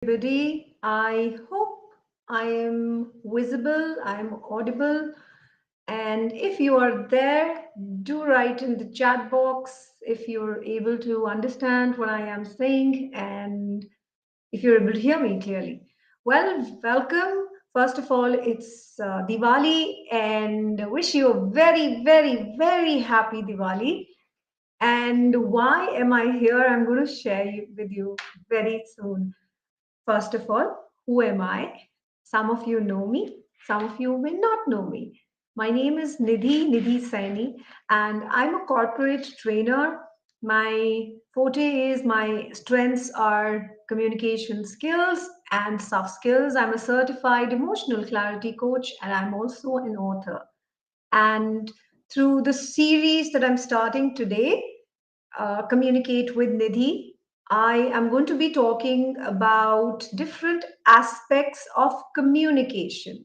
everybody. I hope I am visible, I am audible. And if you are there, do write in the chat box if you're able to understand what I am saying and if you're able to hear me clearly. Well, welcome. First of all, it's Diwali and wish you a very, very, very happy Diwali. And why am I here? I'm going to share with you very soon. First of all, who am I? Some of you know me, some of you may not know me. My name is Nidhi Saini, and I'm a corporate trainer. My forte is my strengths are communication skills and soft skills. I'm a certified emotional clarity coach, and I'm also an author. And through the series that I'm starting today, Communicate with Nidhi, I am going to be talking about different aspects of communication.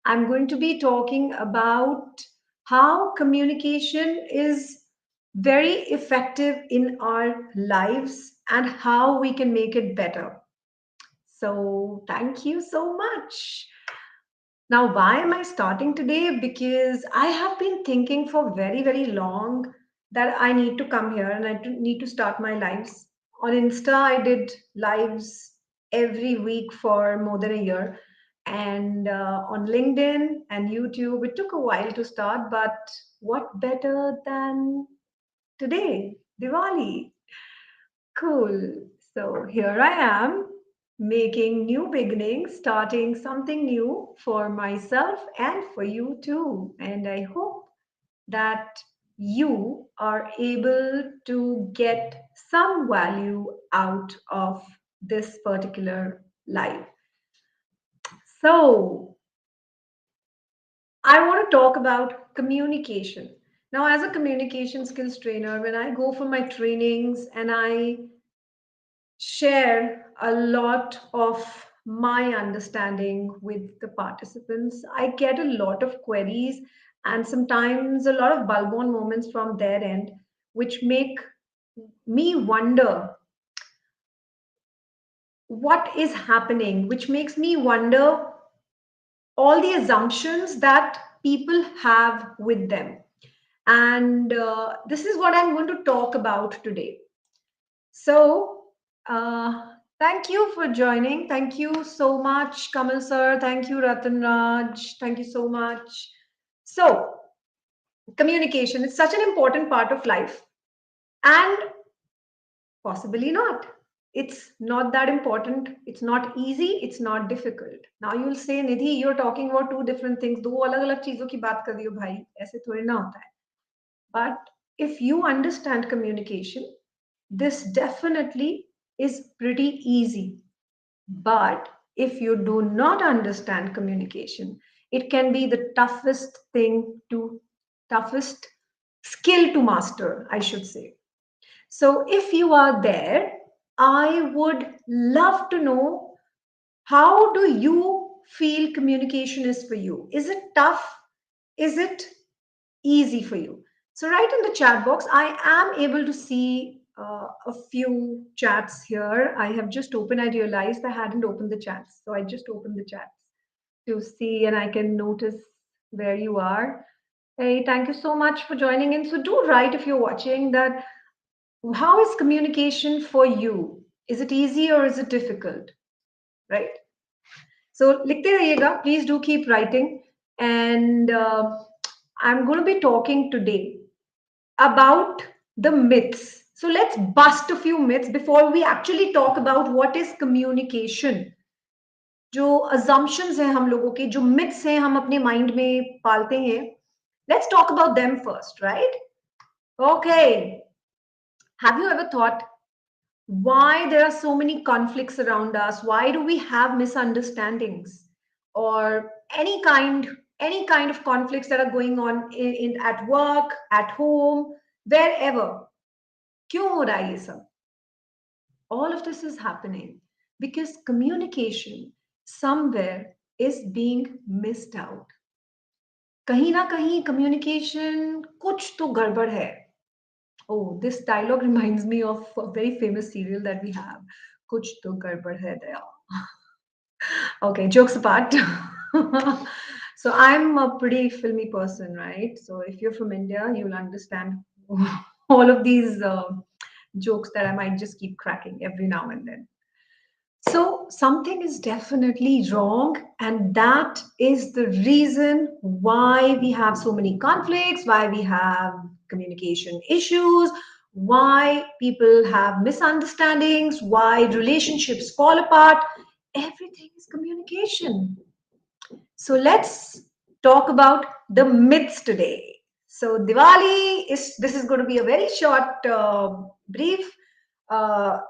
I'm going to be talking about how communication is very effective in our lives and how we can make it better. So, thank you so much. Now, why am I starting today? Because I have been thinking for very, very long that I need to come here and need to start my lives. On Insta, I did lives every week for more than a year. And on LinkedIn and YouTube, it took a while to start, but what better than today, Diwali? Cool. So here I am making new beginnings, starting something new for myself and for you too. And I hope that you are able to get some value out of this particular life. So, I want to talk about communication. Now, as a communication skills trainer, when I go for my trainings and I share a lot of my understanding with the participants. I get a lot of queries and sometimes a lot of bulb on moments from their end, which make me wonder what is happening, which makes me wonder all the assumptions that people have with them. And this is what I'm going to talk about today. So, thank you for joining. Thank you so much, Kamal sir. Thank you, Ratan Raj. Thank you so much. So, communication is such an important part of life, and possibly not. It's not that important. It's not easy. It's not difficult. Now you'll say, Nidhi, you're talking about two different things. दो अलग-अलग चीजों की बात कर रही हो भाई. ऐसे थोड़ी ना होता है. But if you understand communication, this definitely is pretty easy. But if you do not understand communication, it can be the toughest skill to master, I should say. So if you are there, I would love to know, how do you feel communication is for you? Is it tough? Is it easy for you? So write in the chat box. I am able to see a few chats here. I have just opened. I realized I hadn't opened the chats, so I just opened the chats to see, and I can notice where you are. Hey, thank you so much for joining in. So do write if you're watching that. How is communication for you? Is it easy or is it difficult? Right. So लिखते रहिएगा. Please do keep writing. And I'm going to be talking today about the myths. So let's bust a few myths before we actually talk about what is communication. जो assumptions हैं हम लोगों के, जो myths हैं हम अपने mind में पालते हैं. Let's talk about them first, right? Okay. Have you ever thought why there are so many conflicts around us? Why do we have misunderstandings or any kind of conflicts that are going on in at work, at home, wherever? क्यों हो रहा है ये सब? All of this is happening because communication somewhere is being missed out. कहीं ना कहीं communication कुछ तो गड़बड़ है. Oh, this dialogue reminds me of a very famous serial that we have. कुछ तो गड़बड़ है दया. Okay, jokes apart. So I'm a pretty filmy person, right? So if you're from India, you'll understand all of these jokes that I might just keep cracking every now and then. So something is definitely wrong, and that is the reason why we have so many conflicts, why we have communication issues, why people have misunderstandings, why relationships fall apart. Everything is communication. So let's talk about the myths today. So Diwali is this is going to be a very short, brief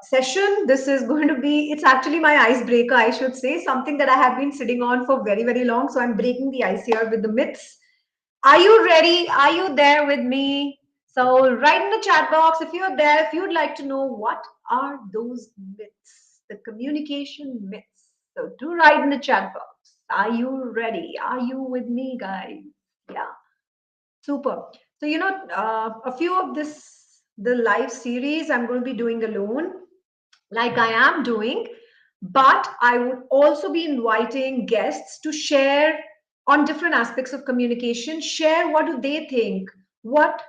session. This is going to be it's actually my icebreaker, I should say, something that I have been sitting on for very very long. So I'm breaking the ice here with the myths. Are you ready? Are you there with me? So write in the chat box if you're there, if you'd like to know what are those myths, the communication myths. So do write in the chat box. Are you ready? Are you with me, guys? Yeah, super. So a few of the live series I'm going to be doing alone, like I am doing, but I would also be inviting guests to share on different aspects of communication, share what do they think, what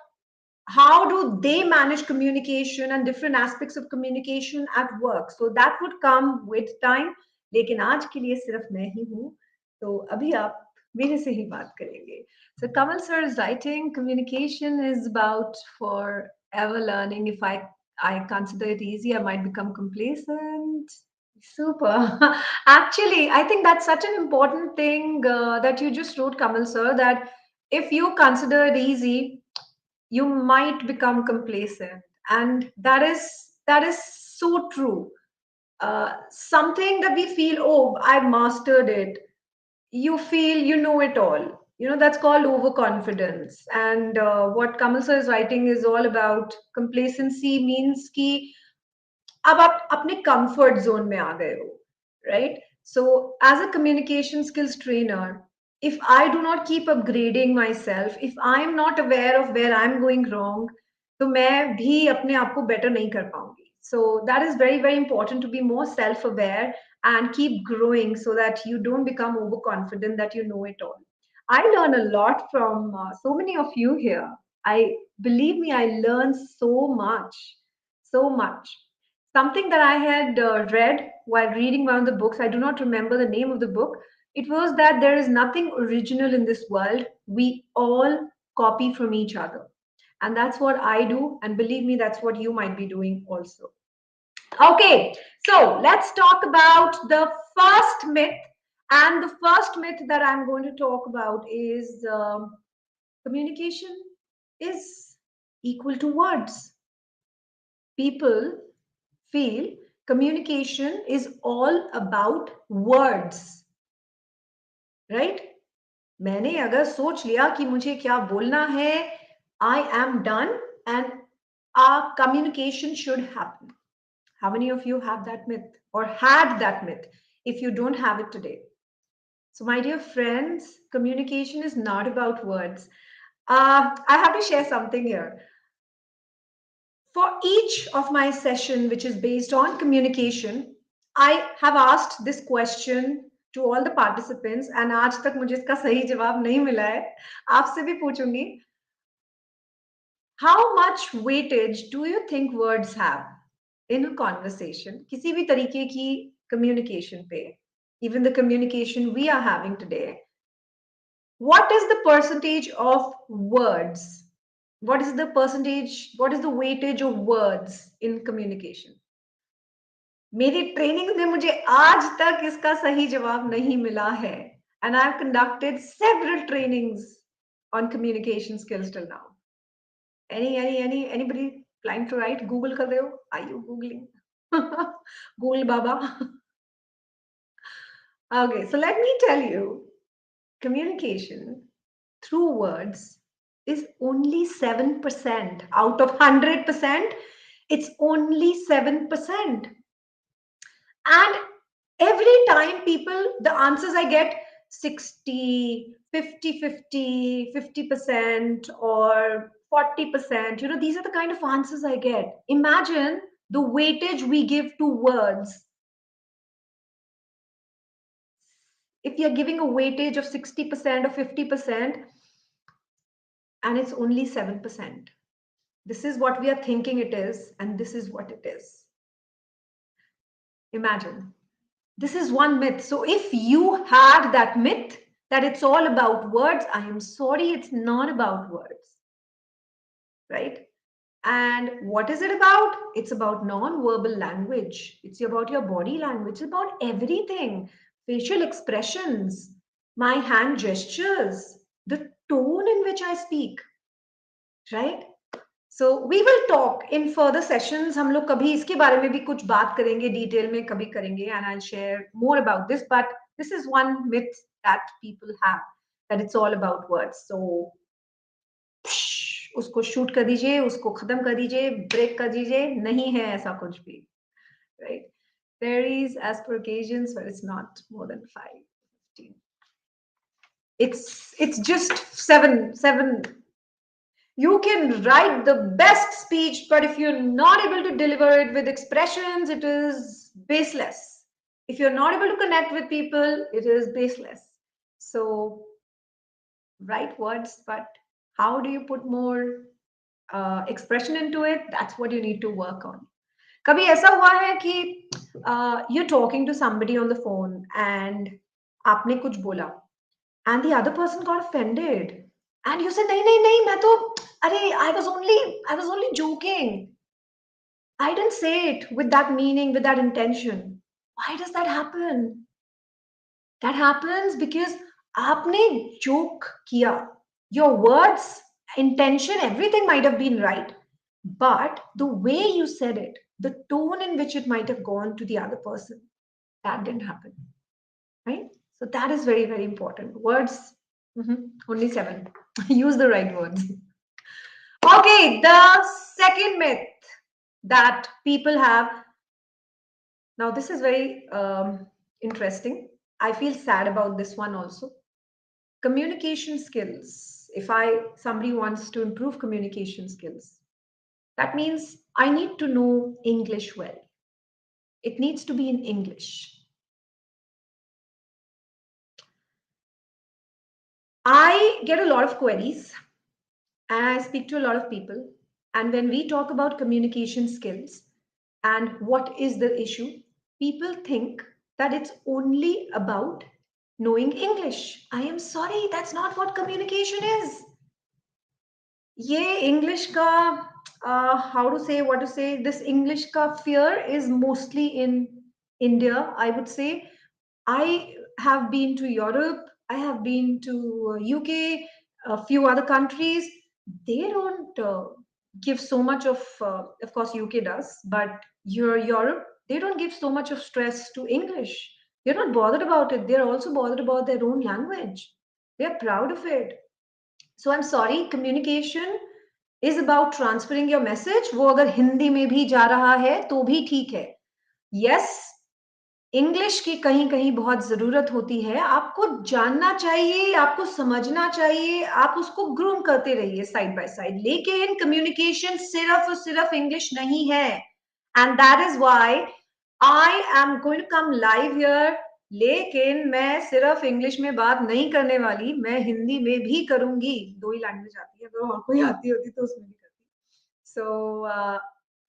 how do they manage communication and different aspects of communication at work. So that would come with time, लेकिन आज के लिए सिर्फ मैं ही हूँ, तो अभी आप मेरे से ही बात करेंगे. So Kamal sir is writing, communication is about forever learning. If I consider it easy, I might become complacent. Super. Actually, I think that's such an important thing that you just wrote, Kamal sir, that if you consider it easy, you might become complacent, and that is so true. Something that we feel, oh, I mastered it, you feel you know it all, that's called overconfidence. And what Kamal sir is writing is all about complacency means ki अब आप अपने comfort zone में आ गए हो, right? So as a communication skills trainer, if I do not keep upgrading myself, if I am not aware of where I'm going wrong, तो मैं भी अपने आप को better नहीं कर पाऊंगी. So that is very very important to be more self aware and keep growing so that you don't become overconfident that you know it all. I learn a lot from so many of you here. I believe me, I learn so much. Something that I had read while reading one of the books, I do not remember the name of the book. It was that there is nothing original in this world. We all copy from each other. And that's what I do. And believe me, that's what you might be doing also. Okay, so let's talk about the first myth. And the first myth that I'm going to talk about is communication is equal to words. People feel communication is all about words, right? मैंने अगर सोच लिया कि मुझे क्या बोलना है, I am done, and our communication should happen. How many of you have that myth or had that myth? If you don't have it today, so my dear friends, communication is not about words. I have to share something here. For each of my session, which is based on communication, I have asked this question to all the participants, and आज तक मुझे इसका सही जवाब नहीं मिला है. आपसे भी पूछूंगी. How much weightage do you think words have in a conversation? किसी भी तरीके की communication पे, even the communication we are having today. What is the percentage of words? What is the percentage? What is the weightage of words in communication? मेरी training में मुझे आज तक इसका सही जवाब नहीं मिला है. And I've conducted several trainings on communication skills till now. Anybody planning to write? Google कर रहे हो? Are you googling? Google Baba. Okay, so let me tell you, communication through words is only 7% out of 100%. It's only 7%. And every time people, the answers I get 60, 50, 50, 50%, or 40%, these are the kind of answers I get. Imagine the weightage we give to words. If you're giving a weightage of 60% or 50%, and it's only 7%. This is what we are thinking it is, and this is what it is. Imagine. This is one myth. So if you had that myth that it's all about words, I am sorry, it's not about words. Right? And what is it about? It's about non-verbal language. It's about your body language. It's about everything. Facial expressions, my hand gestures, the tone in which I speak. Right? So we will talk in further sessions. हम लोग कभी इसके बारे में भी कुछ बात करेंगे डिटेल में कभी करेंगे and I'll share more about this. But this is one myth that people have, that it's all about words. So उसको शूट कर दीजिए, उसको खत्म कर दीजिए, ब्रेक कर दीजिए, नहीं है ऐसा कुछ भी, right? Varies as per occasions, but it's not more than 5, 15. It's just seven. You can write the best speech, but if you're not able to deliver it with expressions, it is baseless. If you're not able to connect with people, it is baseless. So write words, but how do you put more expression into it? That's what you need to work on. कभी ऐसा हुआ है कि you're talking to somebody on the phone and आपने कुछ बोला and the other person got offended and you said नहीं नहीं नहीं मैं तो अरे I was only joking. I didn't say it with that meaning, with that intention. Why does that happen? That happens because आपने joke किया. Your words, intention, everything might have been right, but the way you said it, the tone in which it might have gone to the other person, that didn't happen, right? So that is very, very important. Words, only 7. Use the right words. Okay, the second myth that people have. Now, this is very interesting. I feel sad about this one also. Communication skills. If somebody wants to improve communication skills, that means I need to know English well. It needs to be in English. I get a lot of queries and I speak to a lot of people. And when we talk about communication skills and what is the issue, people think that it's only about knowing English. I am sorry, that's not what communication is. ये English का, how to say, what to say, this English का fear is mostly in India, I would say. I have been to Europe, I have been to UK, a few other countries. They don't give so much of course, UK does, but Europe, they don't give so much of stress to English. They're not bothered about it. They're also bothered about their own language. They're proud of it. So I'm sorry, communication is about transferring your message. वो अगर हिंदी में भी जा रहा है तो भी ठीक है. Yes, इंग्लिश की कहीं कहीं बहुत जरूरत होती है. आपको जानना चाहिए, आपको समझना चाहिए, आप उसको ग्रूम करते रहिए साइड बाय साइड. लेकिन कम्युनिकेशन सिर्फ और सिर्फ इंग्लिश नहीं है. And that is why I am going to come live here. लेकिन मैं सिर्फ इंग्लिश में बात नहीं करने वाली, मैं हिंदी में भी करूंगी. 2 ही लैंग्वेज आती है, अगर और कोई आती होती तो उसमें भी करती. सो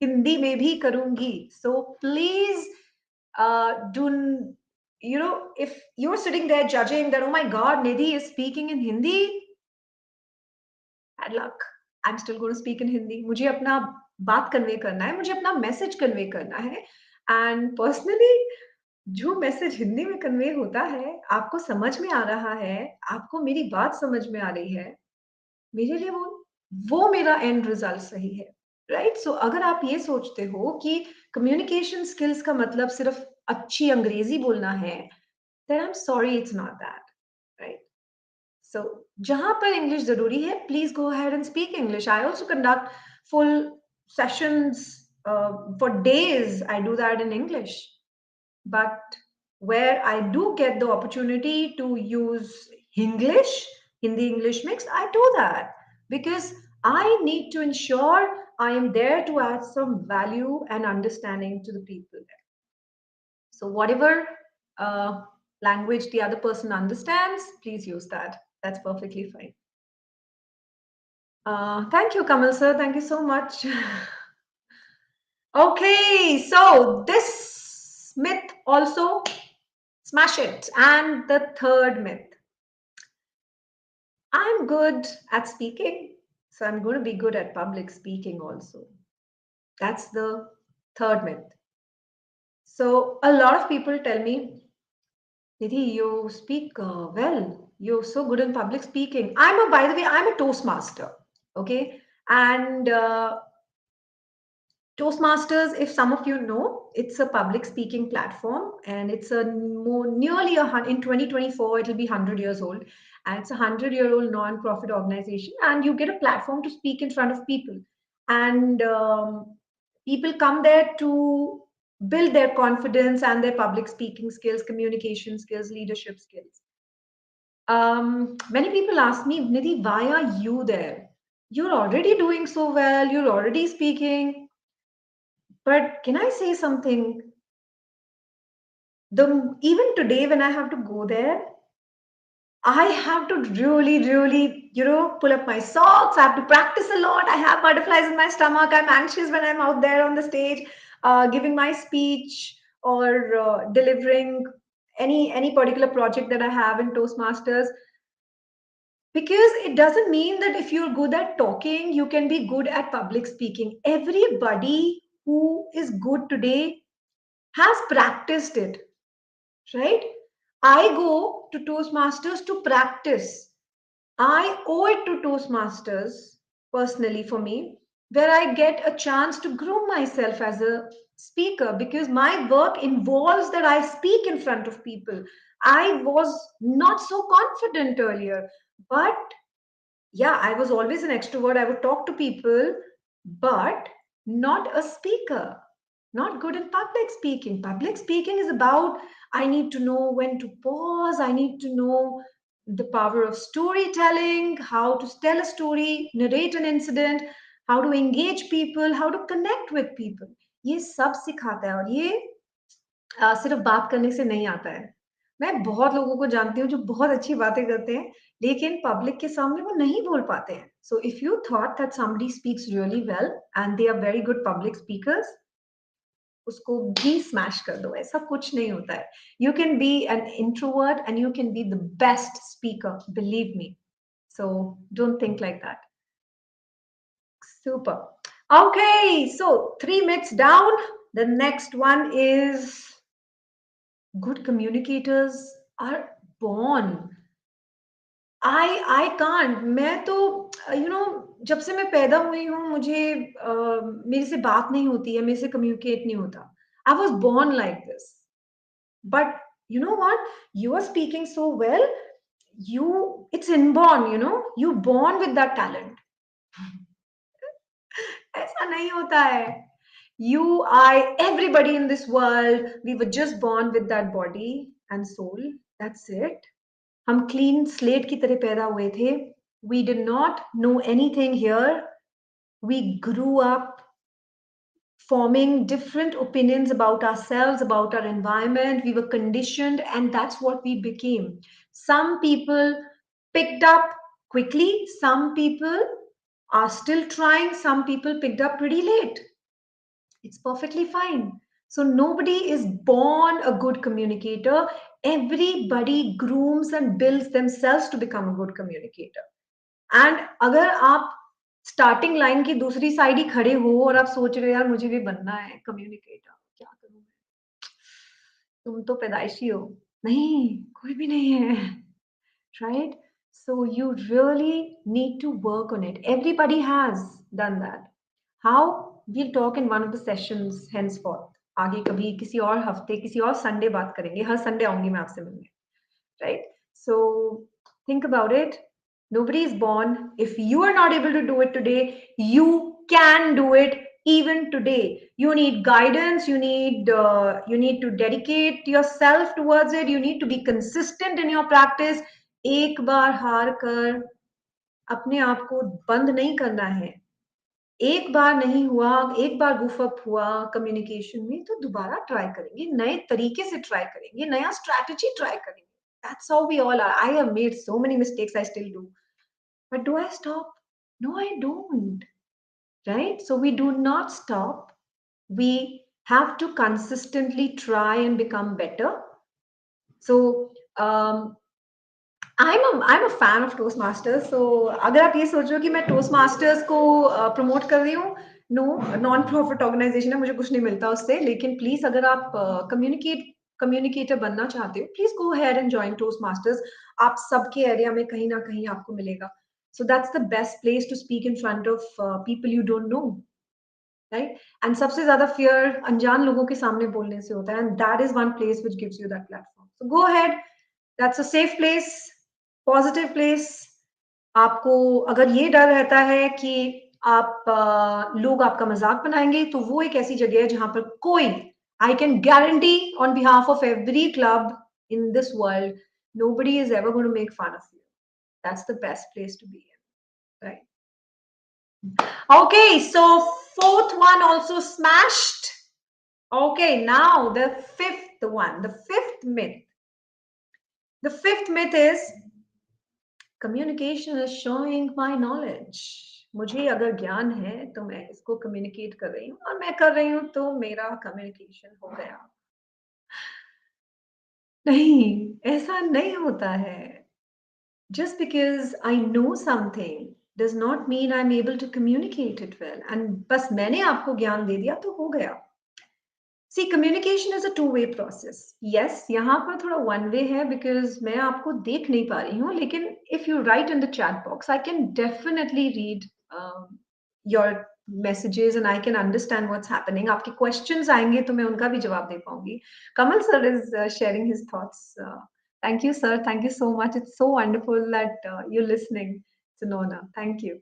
हिंदी में भी करूंगी. So please do if you're sitting there judging that, oh my god, Nidhi is speaking in Hindi, bad luck. I'm still going to speak in Hindi. मुझे अपना बात कन्वे करना है, मुझे अपना मैसेज कन्वे करना है. एंड पर्सनली जो मैसेज हिंदी में कन्वे होता है, आपको समझ में आ रहा है, आपको मेरी बात समझ में आ रही है, मेरे लिए वो मेरा एंड रिजल्ट सही है. राइट? सो अगर आप ये सोचते हो कि कम्युनिकेशन स्किल्स का मतलब सिर्फ अच्छी अंग्रेजी बोलना है, then I'm sorry, it's not that. Right? So जहां पर इंग्लिश जरूरी है, please go ahead and speak English. I also conduct full sessions for days. I do that in English. But where I do get the opportunity to use English, Hindi English mix, I do that because I need to ensure I am there to add some value and understanding to the people there. So whatever language the other person understands, please use that. That's perfectly fine. Thank you, Kamal sir. Thank you so much. Okay, so this myth also, smash it. And the third myth, I'm good at speaking, so I'm going to be good at public speaking also. That's the third myth. So a lot of people tell me, Nidhi, you speak well. You're so good in public speaking. By the way, I'm a Toastmaster. Okay. And Toastmasters, if some of you know, it's a public speaking platform, and it's a more nearly in 2024 it'll be 100 years old, and it's a 100-year-old non-profit organization, and you get a platform to speak in front of people, and people come there to build their confidence and their public speaking skills, communication skills, leadership skills. Many people ask me, Nidhi, why are you there? You're already doing so well. You're already speaking. But can I say something? Even today, when I have to go there, I have to really, really, pull up my socks. I have to practice a lot. I have butterflies in my stomach. I'm anxious when I'm out there on the stage, giving my speech or delivering any particular project that I have in Toastmasters. Because it doesn't mean that if you're good at talking, you can be good at public speaking. Everybody who is good today has practiced it, right? I go to Toastmasters to practice. I owe it to Toastmasters, personally for me, where I get a chance to groom myself as a speaker, because my work involves that I speak in front of people. I was not so confident earlier, but yeah, I was always an extrovert. I would talk to people, but not a speaker, not good in public speaking. Public speaking is about, I need to know when to pause, I need to know the power of storytelling, how to tell a story, narrate an incident, how to engage people, how to connect with people. ये सब सिखाता है, और ये सिर्फ बात करने से नहीं आता है। मैं बहुत लोगों को जानती हूँ जो बहुत अच्छी बातें करते हैं, लेकिन पब्लिक के सामने वो नहीं बोल पाते हैं। So if you thought that somebody speaks really well and they are very good public speakers, उसको भी स्मैश कर दो। ऐसा कुछ नहीं होता है। You can be an introvert and you can be the best speaker, believe me. So don't think like that. Super. Okay, so 3 myths down. The next one is good communicators are born. I can't. मैं तो जब से मैं पैदा हुई हूँ, मुझे मेरे से बात नहीं होती है, मेरे से कम्युनिकेट नहीं होता. I was born like this. But you know what? You are speaking so well. It's inborn. You born with that talent. ऐसा नहीं होता है. You, I, everybody in this world, we were just born with that body and soul. That's it. हम clean slate की तरह पैदा हुए थे. We did not know anything here. We grew up forming different opinions about ourselves, about our environment. We were conditioned, and that's what we became. Some people picked up quickly. Some people are still trying. Some people picked up pretty late. It's perfectly fine. So nobody is born a good communicator. Everybody grooms and builds themselves to become a good communicator. And अगर आप starting line की दूसरी side ही खड़े हो और आप सोच रहे हो यार मुझे भी बनना है कम्युनिकेटर, क्या करूं मैं? तुम तो पैदाइशी हो. नहीं, कोई भी नहीं है. Right? So you really need to work on it. Everybody has done that. How? We'll talk in one of the sessions henceforth. आगे कभी किसी और हफ्ते किसी और संडे बात करेंगे. हर संडे आऊंगी मैं आपसे मिलने. Right? So think about it. Nobody is born. If you are not able to do it today, you can do it even today. You need guidance. You need to dedicate yourself towards it. You need to be consistent in your practice. एक बार हार कर अपने आप को बंद नहीं करना है. एक बार नहीं हुआ, एक बार goof up हुआ कम्युनिकेशन में, तो दोबारा ट्राई करेंगे, नए तरीके से ट्राई करेंगे, नया स्ट्रैटेजी ट्राई करेंगे. That's how we all are. I have made so many mistakes, I still do. But do I stop? No, I don't. Right? So we do not stop. We have to consistently try and become better. So I'm a fan of Toastmasters. So अगर आप ये सोच रहे हो कि मैं Toastmasters को promote कर रही हूँ, नो, नॉन प्रॉफिट ऑर्गेनाइजेशन है, मुझे कुछ नहीं मिलता उससे. लेकिन प्लीज अगर आप कम्युनिकेटर बनना चाहते हो, please go ahead and join Toastmasters. आप सबके एरिया में कहीं ना कहीं आपको मिलेगा. So that's the best place to speak in front of people you don't know, right? And सबसे ज्यादा fear अनजान लोगों के सामने बोलने से होता है, and that is one place which gives you that platform. So go ahead. That's a safe place, positive place. आपको अगर ये डर रहता है कि आप लोग आपका मजाक बनाएंगे, तो वो एक ऐसी जगह है जहां पर कोई, I can guarantee on behalf of every club in this world, nobody is ever going to make fun of you. That's the best place to be in, right? Okay, so fourth one also smashed. Okay, now the fifth one, the fifth myth. The fifth myth is communication is showing my knowledge. मुझे अगर ज्ञान है तो मैं इसको communicate कर रही हूँ, और मैं कर रही हूँ तो मेरा कम्युनिकेशन हो गया. नहीं, ऐसा नहीं होता है. Just because I know something does not mean I'm able to communicate it well. And बस मैंने आपको ज्ञान दे दिया तो हो गया. See, communication is a two-way process. Yes, यहाँ पर थोड़ा one way है because मैं आपको देख नहीं पा रही हूँ, लेकिन if you write in the chat box, I can definitely read your messages and I can understand what's happening. आपके questions आएंगे तो मैं उनका भी जवाब दे पाऊंगी. Kamal sir is sharing his thoughts. Thank you, sir. Thank you so much. It's so wonderful that you're listening. It's an honor. Thank you.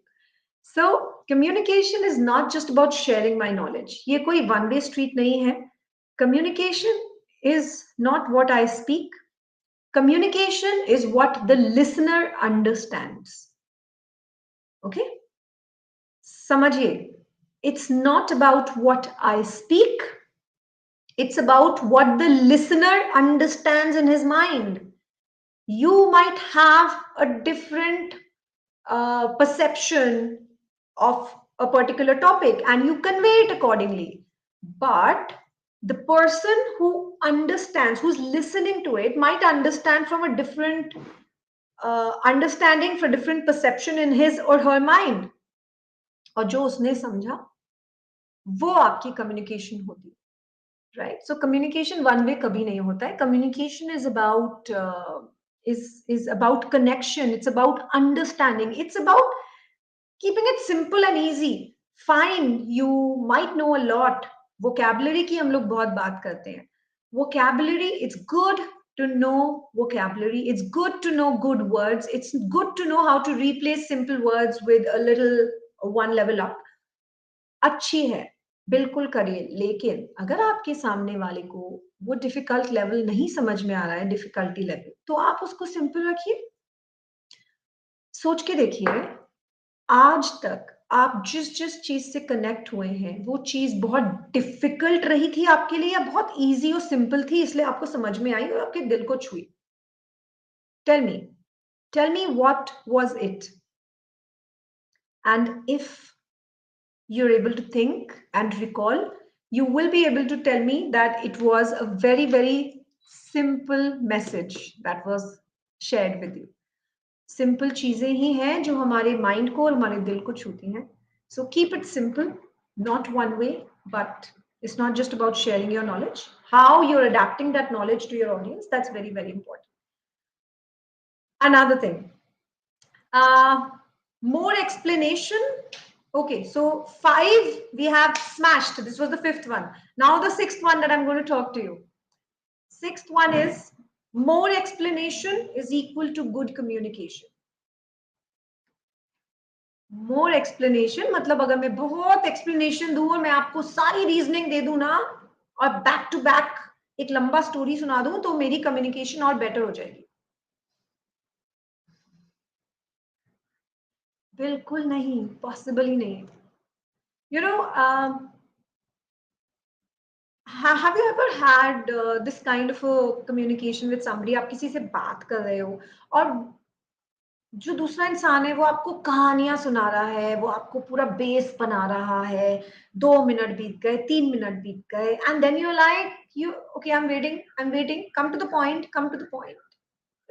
So, communication is not just about sharing my knowledge. ये कोई one way street नहीं है. Communication is not what I speak. Communication is what the listener understands. Okay? समझिए. It's not about what I speak. It's about what the listener understands in his mind. You might have a different perception of a particular topic and you convey it accordingly. But the person who understands, who's listening to it, might understand from a different understanding, for different perception in his or her mind. और जो उसने समझा वो आपकी communication होती है. Right? So communication one way कभी नहीं होता है. Communication is about connection. It's about understanding. It's about keeping it simple and easy. Fine, you might know a lot. Vocabulary की हम लोग बहुत बात करते हैं. Vocabulary, it's good to know vocabulary. It's good to know good words. It's good to know how to replace simple words with a little one level up. अच्छी है, बिल्कुल करिए. लेकिन अगर आपके सामने वाले को वो डिफिकल्ट लेवल नहीं समझ में आ रहा है, डिफिकल्टी लेवल, तो आप उसको सिंपल रखिए. सोच के देखिए, आज तक आप जिस जिस चीज से कनेक्ट हुए हैं, वो चीज बहुत डिफिकल्ट रही थी आपके लिए या बहुत इजी और सिंपल थी, इसलिए आपको समझ में आई और आपके दिल को छुई. Tell me what was it. And if you're able to think and recall, you will be able to tell me that it was a very, very simple message that was shared with you. Simple चीजें ही हैं जो हमारे mind को और हमारे दिल को छूती हैं. So keep it simple, not one way, but it's not just about sharing your knowledge. How you're adapting that knowledge to your audience, that's very, very important. Another thing, more explanation. Okay, so 5 we have smashed. This was the 5th one. Now the 6th one that I'm going to talk to you. 6th one is more explanation is equal to good communication. More explanation मतलब अगर मैं बहुत explanation दूं और मैं आपको सारी reasoning दे दूं ना, और back to back एक लंबा स्टोरी सुना दूं, तो मेरी communication और better हो जाएगी. बिल्कुल नहीं, possible ही नहीं. You know, have you ever had this kind of a communication with somebody? आप किसी से बात कर रहे हो और जो दूसरा इंसान है वो आपको कहानियां सुना रहा है, वो आपको पूरा बेस बना रहा है, 2 मिनट बीत गए, 3 मिनट बीत गए, and then you like you okay, I am waiting, come to the point, come to the point,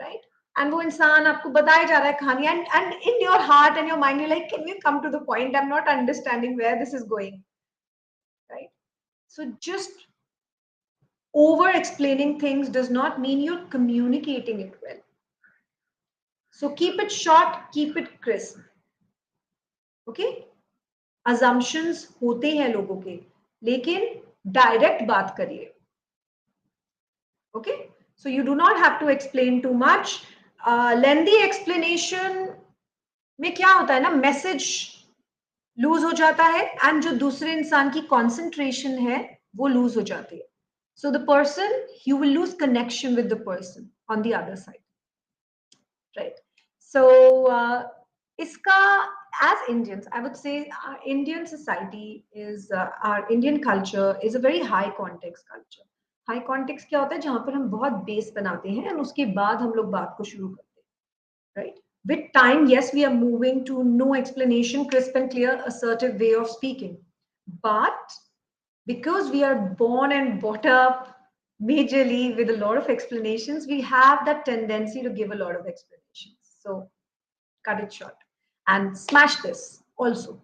right? And वो इंसान आपको बताया जा रहा है कहानी, and in your heart and your mind you like, can you come to the point, I am not understanding where this is going, right? So just over explaining things does not mean you're communicating it well. So keep it short, keep it crisp. Okay? Assumptions होते हैं लोगों के, लेकिन direct बात करिए. Okay? So you do not have to explain too much. Lengthy explanation में क्या होता है ना, मैसेज लूज हो जाता है एंड जो दूसरे इंसान की कंसंट्रेशन है वो लूज हो जाती है. So the person, you will lose connection with the person on the other side, right? So iska, as Indians, I would say our Indian society is our Indian culture is a very high context culture. High context क्या होता है, जहां पर हम बहुत base बनाते हैं और उसके बाद हम लोग बात को शुरू करते हैं, right? With time, yes, we are moving to no explanation, crisp and clear, assertive way of speaking, but because we are born and brought up majorly with a lot of explanations, we have that tendency to give a lot of explanations. So cut it short and smash this also.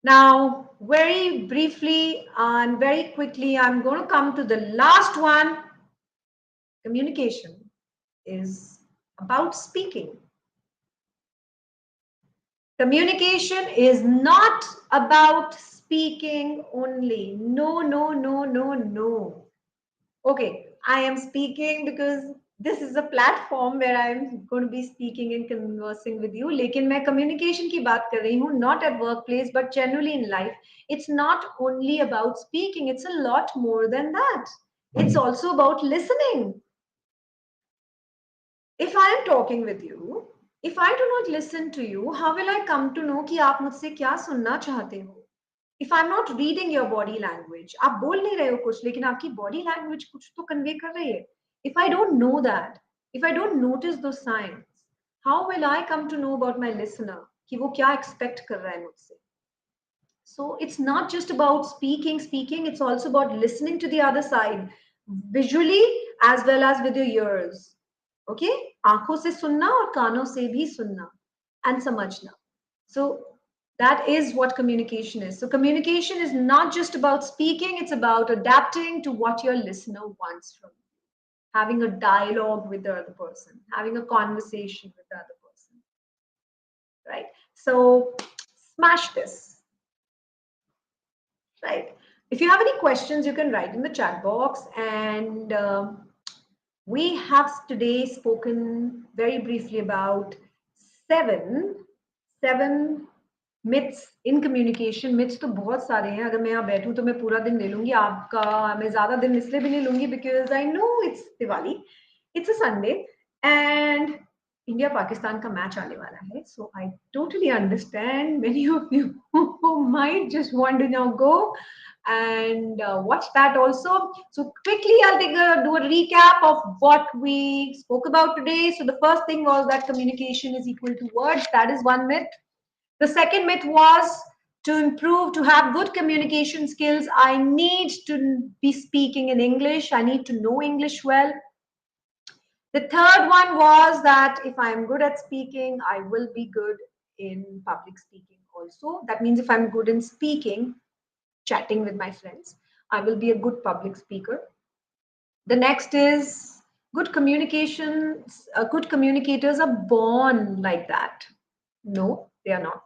Now, very briefly and very quickly, I'm going to come to the last one. Communication is about speaking. Communication is not about speaking only. No, no, no, no, no. Okay, I am speaking because this is a platform where I'm going to be speaking and conversing with you. लेकिन मैं communication की बात कर रही हूँ, not at workplace, but generally in life. It's not only about speaking, it's a lot more than that. It's also about listening. If I am talking with you, if I do not listen to you, how will I come to know कि आप मुझसे क्या सुनना चाहते हो? If I'm not reading your body language, आप बोल नहीं रहे हो कुछ, लेकिन आपकी body language कुछ तो convey कर रही है. If I don't know that, if I don't notice those signs, how will I come to know about my listener कि वो क्या expect कर रहा है मुझसे? So it's not just about speaking, it's also about listening to the other side, visually as well as with your ears. Okay? आंखों से सुनना और कानों से भी सुनना and समझना. So that is what communication is. So communication is not just about speaking, it's about adapting to what your listener wants from you. Having a dialogue with the other person, having a conversation with the other person. Right? So smash this. Right. If you have any questions, you can write in the chat box. And we have today spoken very briefly about seven myths in communication. Myths तो बहुत सारे हैं. अगर मैं यहाँ बैठूं तो मैं पूरा दिन ले लूंगी आपका. मैं ज़्यादा दिन इसलिए भी नहीं लूंगी because I know it's Diwali. It's a Sunday and India Pakistan का मैच आने वाला है. So I totally understand many of you who might just want to now go and watch that also. So quickly I'll do a recap of what we spoke about today. So the first thing was that communication is equal to words. That is one myth. The second myth was, to improve, to have good communication skills, I need to be speaking in English. I need to know English well. The third one was that if I'm good at speaking, I will be good in public speaking also. That means if I'm good in speaking, chatting with my friends, I will be a good public speaker. The next is good communication. Good communicators are born like that. No, they are not.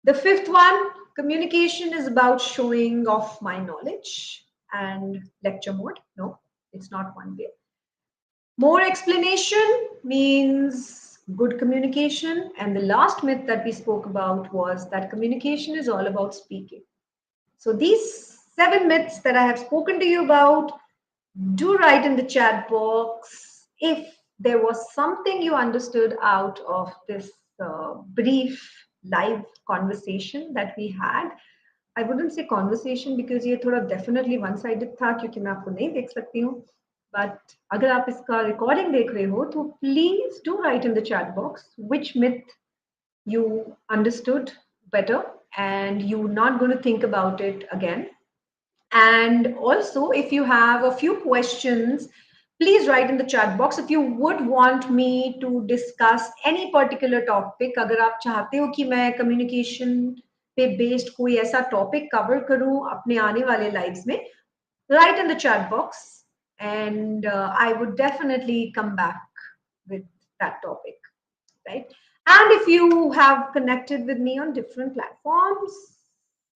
The fifth one, communication is about showing off my knowledge and lecture mode. No, it's not one way. More explanation means good communication. And the last myth that we spoke about was that communication is all about speaking. So these 7 myths that I have spoken to you about, do write in the chat box if there was something you understood out of this brief live conversation that we had. I wouldn't say conversation because ये थोड़ा definitely one sided था क्योंकि मैं आपको नहीं देख सकती हूँ. बट अगर आप इसका रिकॉर्डिंग देख रहे हो तो please do right in the chat box which myth you understood better and you're not going to think about it again. And also, if you have a few questions, please write in the chat box. If you would want me to discuss any particular topic, अगर आप चाहते हो कि मैं communication पे based कोई ऐसा topic cover करूं अपने आने वाले lives में, write in the chat box, and I would definitely come back with that topic, right? And if you have connected with me on different platforms,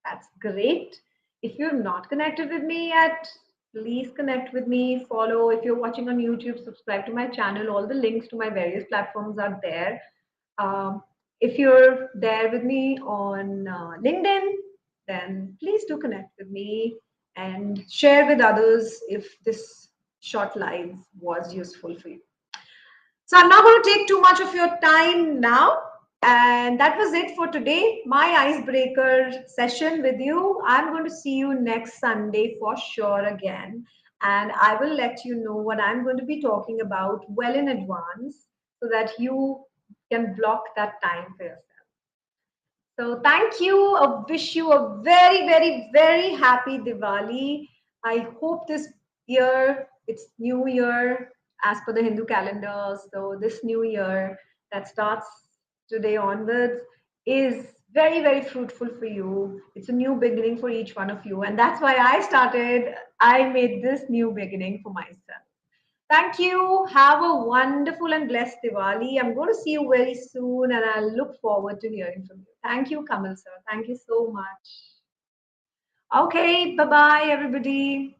that's great. If you're not connected with me yet, please connect with me. Follow. If you're watching on YouTube, subscribe to my channel. All the links to my various platforms are there. If you're there with me on LinkedIn, then please do connect with me and share with others if this short live was useful for you. So I'm not going to take too much of your time now. And that was it for today. My icebreaker session with you. I'm going to see you next Sunday for sure again. And I will let you know what I'm going to be talking about well in advance so that you can block that time for yourself. So thank you. I wish you a very, very, very happy Diwali. I hope this year, it's New Year as per the Hindu calendar. So this new year that starts today onwards is very, very fruitful for you. It's a new beginning for each one of you. And that's why I made this new beginning for myself. Thank you. Have a wonderful and blessed Diwali. I'm going to see you very soon and I'll look forward to hearing from you. Thank you, Kamal sir. Thank you so much. Okay, bye bye, everybody.